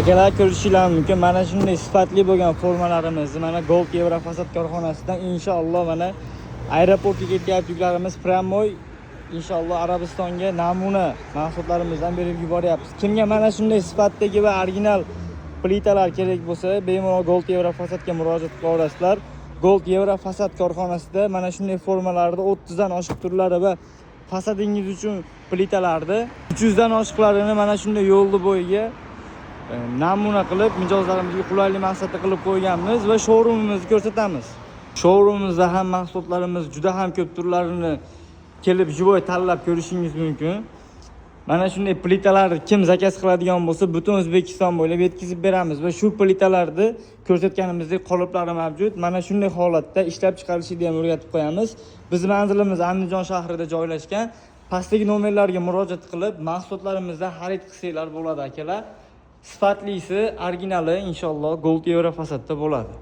Akalar ko'rishingiz mumkin. Mana shunday sifatli bo'lgan formalarimiz mana Gold Eurofasad korxonasidan inshaalloh mana aeroportga ketyapti yuklarimiz Pramoy. İnşallah Arabistonga namuna mahsulotlarimizdan berib yuboryapmiz. Kimga mana shunday sifatdagi va original plitalar kerak bo'lsa, bemalol Gold Eurofasadga murojaat qila olasizlar. Gold Eurofasad korxonasida mana shunday formalarda 30 dan oshiq turlari va fasadingiz uchun plitalarni 300 dan oshiqlarini mana shunday yo'lni bo'yiga namuna qilib mijozlarimizga qulaylik maqsadda qilib qo'yganmiz va showroomimizni ko'rsatamiz. Showroomimizda ham mahsulotlarimiz juda ham ko'p turlarini kelib jivoy tanlab ko'rishingiz mumkin. Mana shunday plitalarni kim zakaz qiladigan bo'lsa, butun O'zbekiston bo'ylab yetkazib beramiz va shu plitalarni ko'rsatganimizdek qoliplari mavjud. Mana shunday holatda ishlab chiqarishni ham o'rgatib qo'yamiz. Bizning manzilimiz Andijon shahrida joylashgan. Pastdagi nomerlarga murojaat qilib, mahsulotlarimizdan xarid qilsanglar bo'ladi akalar. Sifatlisi, originali inshaalloh Gold Eurofasadda bo'ladi.